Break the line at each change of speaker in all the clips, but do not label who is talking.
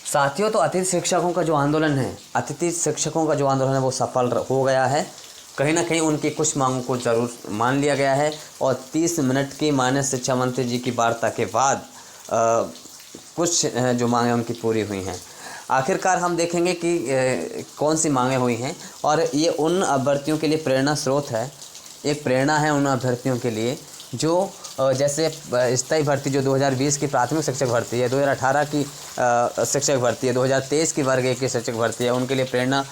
साथियों, तो अतिथि शिक्षकों का जो आंदोलन है वो सफल हो गया है। कहीं ना कहीं उनकी कुछ मांगों को ज़रूर मान लिया गया है और 30 मिनट की माननीय शिक्षा मंत्री जी की वार्ता के बाद कुछ जो मांगें उनकी पूरी हुई हैं। आखिरकार हम देखेंगे कि कौन सी मांगें हुई हैं और ये उन अभ्यर्थियों के लिए प्रेरणा स्रोत है, एक प्रेरणा है उन अभ्यर्थियों के लिए जो जैसे स्थायी भर्ती जो 2020 की प्राथमिक शिक्षक भर्ती है, 2018 की शिक्षक भर्ती है, 2023 की वर्ग 1 की शिक्षक भर्ती है, उनके लिए प्रेरणा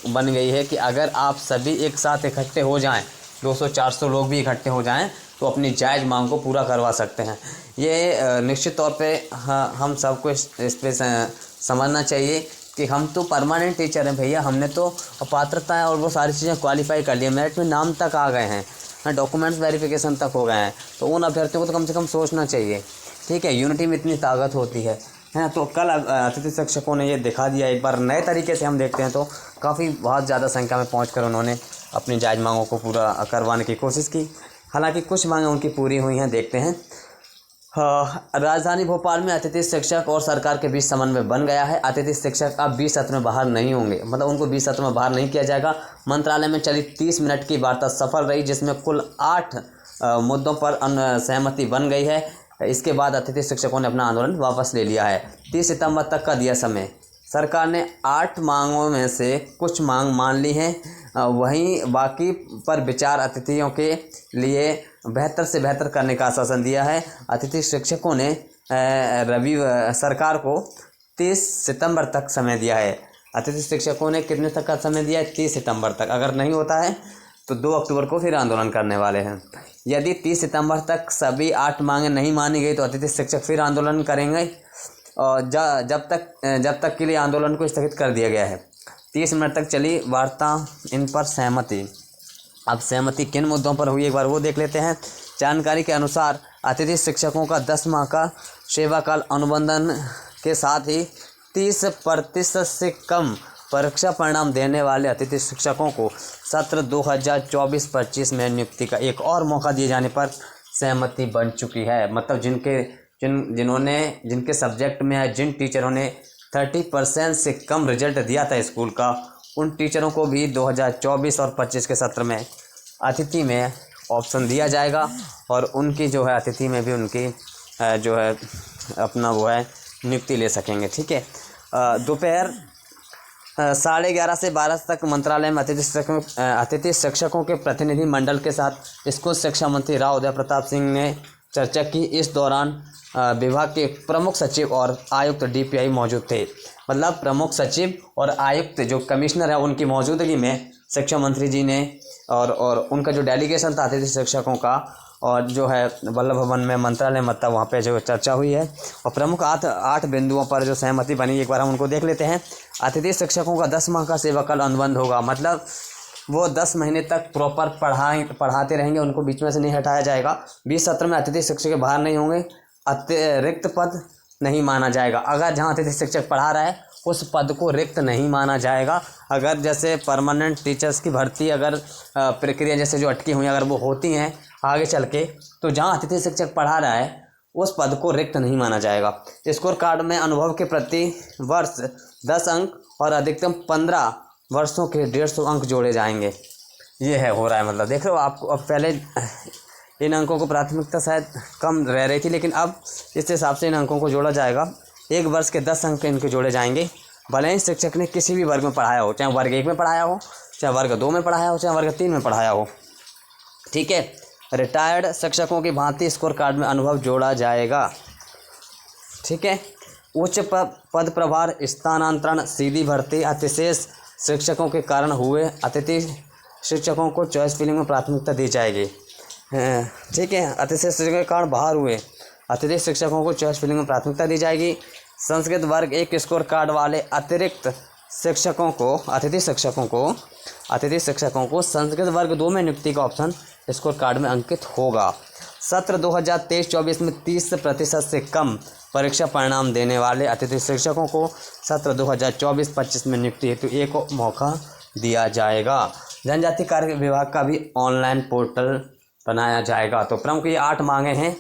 बन गई है कि अगर आप सभी एक साथ इकट्ठे हो जाएं, 200-400 लोग भी इकट्ठे हो जाएं तो अपनी जायज़ मांग को पूरा करवा सकते हैं। ये निश्चित तौर पे हम सबको इस पे समझना चाहिए कि हम तो परमानेंट टीचर हैं भैया, हमने तो पात्रता और वो सारी चीज़ें क्वालिफाई कर ली, मेरिट में नाम तक आ गए हैं, डॉक्यूमेंट्स वेरिफिकेशन तक हो गए हैं, तो उन अभ्यर्थियों को तो कम से कम सोचना चाहिए। ठीक है, यूनिटी में इतनी ताकत होती है। तो कल अतिथि शिक्षकों ने ये दिखा दिया, एक बार नए तरीके से हम देखते हैं तो काफ़ी बहुत ज़्यादा संख्या में पहुंचकर उन्होंने अपनी जायज़ मांगों को पूरा करवाने की कोशिश की। हालांकि कुछ मांगें उनकी पूरी हुई हैं, देखते हैं। राजधानी भोपाल में अतिथि शिक्षक और सरकार के बीच समन्वय बन गया है। अतिथि शिक्षक अब 20 सत्र में बाहर नहीं होंगे, मतलब उनको 20 सत्र में बाहर नहीं किया जाएगा। मंत्रालय में चली 30 मिनट की वार्ता सफल रही, जिसमें कुल 8 मुद्दों पर सहमति बन गई है। इसके बाद अतिथि शिक्षकों ने अपना आंदोलन वापस ले लिया है। 30 सितंबर तक का दिया समय। सरकार ने 8 मांगों में से कुछ मांग मान ली हैं, वहीं बाकी पर विचार अतिथियों के लिए बेहतर से बेहतर करने का आश्वासन दिया है। अतिथि शिक्षकों ने सरकार को 30 सितंबर तक समय दिया है। अतिथि शिक्षकों ने कितने तक का समय दिया है? 30 सितंबर तक। अगर नहीं होता है तो 2 अक्टूबर को फिर आंदोलन करने वाले हैं। यदि 30 सितंबर तक सभी 8 मांगें नहीं मानी गई तो अतिथि शिक्षक फिर आंदोलन करेंगे और जब तक के लिए आंदोलन को स्थगित कर दिया गया है। 30 मिनट तक चली वार्ता, इन पर सहमति। अब सहमति किन मुद्दों पर हुई, एक बार वो देख लेते हैं। जानकारी के अनुसार अतिथि शिक्षकों का 10 माह का सेवाकाल अनुबंधन के साथ ही 30% से कम परीक्षा परिणाम देने वाले अतिथि शिक्षकों को सत्र 2024-25 में नियुक्ति का एक और मौका दिए जाने पर सहमति बन चुकी है। मतलब जिनके सब्जेक्ट में या जिन टीचरों ने 30% से कम रिजल्ट दिया था स्कूल का, उन टीचरों को भी 2024 और 25 के सत्र में अतिथि में ऑप्शन दिया जाएगा और उनकी जो है अतिथि में भी उनकी जो है अपना वो है नियुक्ति ले सकेंगे। ठीक है, दोपहर 11:30 से 12 तक मंत्रालय में अतिथि शिक्षकों के प्रतिनिधि मंडल के साथ स्कूल शिक्षा मंत्री राव उदय प्रताप सिंह ने चर्चा की। इस दौरान विभाग के प्रमुख सचिव और आयुक्त DPI मौजूद थे। मतलब प्रमुख सचिव और आयुक्त जो कमिश्नर है उनकी मौजूदगी में शिक्षा मंत्री जी ने और उनका जो डेलीगेशन था अतिथि शिक्षकों का, और जो है वल्लभ भवन में मंत्रालय में था, वहाँ पे जो चर्चा हुई है और प्रमुख 8 बिंदुओं पर जो सहमति बनी, एक बार हम उनको देख लेते हैं। अतिथि शिक्षकों का 10 माह का सेवाकाल अनुबंध होगा, मतलब वो 10 महीने तक प्रॉपर पढ़ाते रहेंगे, उनको बीच में से नहीं हटाया जाएगा। 20 सत्र में अतिथि शिक्षक बाहर नहीं होंगे, अतिरिक्त पद नहीं माना जाएगा। अगर जहाँ अतिथि शिक्षक पढ़ा रहा है उस पद को रिक्त नहीं माना जाएगा। अगर जैसे परमानेंट टीचर्स की भर्ती अगर प्रक्रिया जैसे जो अटकी हुई अगर वो होती हैं आगे चल के, तो जहाँ अतिथि शिक्षक पढ़ा रहा है उस पद को रिक्त नहीं माना जाएगा। स्कोर कार्ड में अनुभव के प्रति वर्ष 10 अंक और अधिकतम 15 वर्षों के 150 अंक जोड़े जाएंगे। ये है हो रहा है, मतलब देख रहे हो आपको। अब पहले इन अंकों को प्राथमिकता शायद कम रह रही थी, लेकिन अब इस हिसाब से इन अंकों को जोड़ा जाएगा। 1 वर्ष के 10 अंक इनके जोड़े जाएंगे। भले ही शिक्षक ने किसी भी वर्ग में पढ़ाया हो, चाहे वर्ग 1 में पढ़ाया हो, चाहे वर्ग 2 में पढ़ाया हो, चाहे वर्ग 3 में पढ़ाया हो। ठीक है, रिटायर्ड शिक्षकों की भांति स्कोर कार्ड में अनुभव जोड़ा जाएगा। ठीक है, उच्च पद प्रभार, स्थानांतरण, सीधी भर्ती, अतिशेष शिक्षकों के कारण हुए अतिथि शिक्षकों को चॉइस फिलिंग में प्राथमिकता दी जाएगी। ठीक है, अतिशेष शिक्षकों के कारण बाहर हुए अतिथि शिक्षकों को चॉइस फिलिंग में प्राथमिकता दी जाएगी। संस्कृत वर्ग 1 स्कोर कार्ड वाले अतिथि शिक्षकों को संस्कृत वर्ग 2 में नियुक्ति का ऑप्शन स्कोर कार्ड में अंकित होगा। सत्र 2023-24 में 30% से कम परीक्षा परिणाम देने वाले अतिथि शिक्षकों को सत्र 2024-25 में नियुक्ति हेतु एक मौका दिया जाएगा। जनजाति कार्य विभाग का भी ऑनलाइन पोर्टल बनाया जाएगा। तो प्रमुख ये 8 मांगे हैं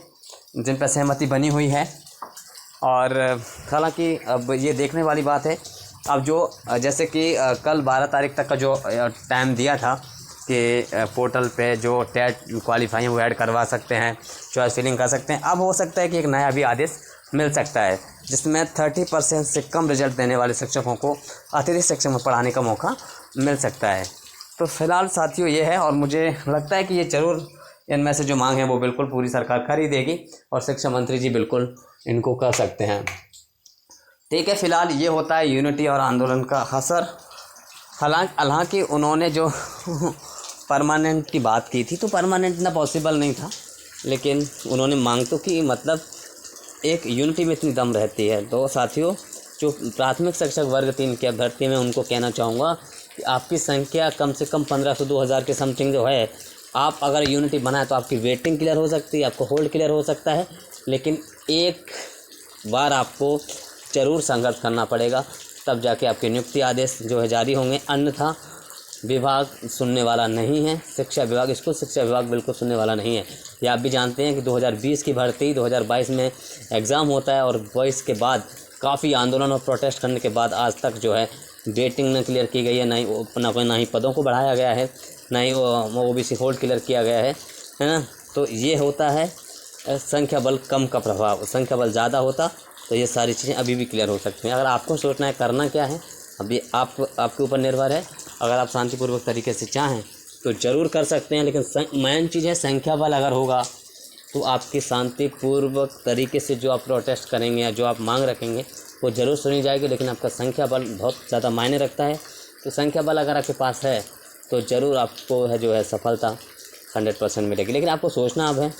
जिन पर सहमति बनी हुई है और हालांकि अब ये देखने वाली बात है। अब जो जैसे कि कल 12 तारीख तक का जो टाइम दिया था कि पोर्टल पे जो टेट क्वालिफाई वो ऐड करवा सकते हैं, चॉइस फिलिंग कर सकते हैं। अब हो सकता है कि एक नया भी आदेश मिल सकता है जिसमें 30% से कम रिजल्ट देने वाले शिक्षकों को अतिरिक्त शिक्षक में पढ़ाने का मौका मिल सकता है। तो फिलहाल साथियों ये है, और मुझे लगता है कि ये ज़रूर इनमें से जो मांग है वो बिल्कुल पूरी सरकार कर ही देगी और शिक्षा मंत्री जी बिल्कुल इनको कर सकते हैं। ठीक है, फ़िलहाल ये होता है यूनिटी और आंदोलन का असर। हालांकि उन्होंने जो परमानेंट की बात की थी तो परमानेंट ना पॉसिबल नहीं था, लेकिन उन्होंने मांग तो की, मतलब एक यूनिटी में इतनी दम रहती है। तो साथियों, जो प्राथमिक शिक्षक वर्ग 3 के अभ्यर्थी में उनको कहना चाहूँगा कि आपकी संख्या कम से कम 1500 से 2000 के समथिंग जो है, आप अगर यूनिटी बनाए तो आपकी वेटिंग क्लियर हो सकती है, आपको होल्ड क्लियर हो सकता है, लेकिन एक बार आपको ज़रूर संघर्ष करना पड़ेगा, तब जाके आपके नियुक्ति आदेश जो है जारी होंगे। अन्यथा विभाग सुनने वाला नहीं है, शिक्षा विभाग, स्कूल शिक्षा विभाग बिल्कुल सुनने वाला नहीं है। ये आप भी जानते हैं कि 2020 की भर्ती 2022 में एग्ज़ाम होता है और 22 के बाद काफ़ी आंदोलन और प्रोटेस्ट करने के बाद आज तक जो है डेटिंग न क्लियर की गई है, ना ही पदों को बढ़ाया गया है, ना ही OBC होल्ड क्लियर किया गया है ना। तो ये होता है संख्या बल कम का प्रभाव। संख्या बल ज़्यादा होता तो ये सारी चीज़ें अभी भी क्लियर हो सकती हैं। अगर आपको सोचना है करना क्या है, अभी आपके ऊपर निर्भर है। अगर आप शांतिपूर्वक तरीके से चाहें तो ज़रूर कर सकते हैं, लेकिन मेन चीज़ है संख्या बल अगर होगा तो आपकी शांतिपूर्वक तरीके से जो आप प्रोटेस्ट करेंगे या जो आप मांग रखेंगे वो ज़रूर सुनी जाएगी। लेकिन आपका संख्या बल बहुत ज़्यादा मायने रखता है। तो संख्या बल अगर आपके पास है तो ज़रूर आपको है जो है सफलता 100% मिलेगी। लेकिन आपको सोचना अब है,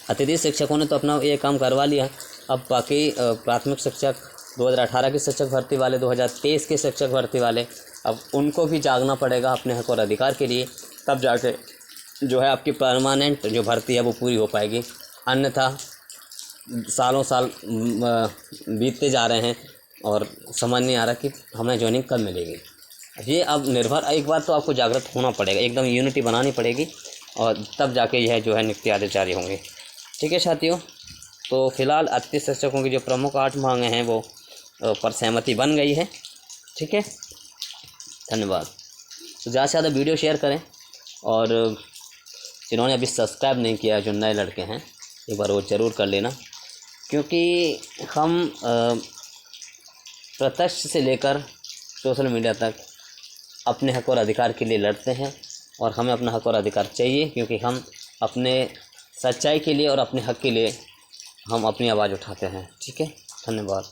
अतिथि शिक्षकों ने तो अपना ये काम करवा लिया, अब बाकी प्राथमिक शिक्षक 2018 के शिक्षक भर्ती वाले, 2023 के शिक्षक भर्ती वाले, अब उनको भी जागना पड़ेगा अपने हक और अधिकार के लिए, तब जाके जो है आपकी परमानेंट जो भर्ती है वो पूरी हो पाएगी। अन्यथा सालों साल बीतते जा रहे हैं और समझ नहीं आ रहा कि हमें जॉइनिंग कब मिलेगी। ये अब निर्भर, एक बार तो आपको जागृत होना पड़ेगा, एकदम यूनिटी बनानी पड़ेगी और तब जाके यह जो है नियुक्ति आदेश जारी होंगे। ठीक है साथियों, तो फिलहाल अतिथि शिक्षकों की जो प्रमुख 8 मांगें हैं वो पर सहमति बन गई है। ठीक है, धन्यवाद। तो ज़्यादा से ज़्यादा वीडियो शेयर करें और जिन्होंने अभी सब्सक्राइब नहीं किया, जो नए लड़के हैं, एक बार वो ज़रूर कर लेना, क्योंकि हम प्रत्यक्ष से लेकर सोशल मीडिया तक अपने हक और अधिकार के लिए लड़ते हैं और हमें अपना हक और अधिकार चाहिए, क्योंकि हम अपने सच्चाई के लिए और अपने हक के लिए हम अपनी आवाज़ उठाते हैं। ठीक है, धन्यवाद।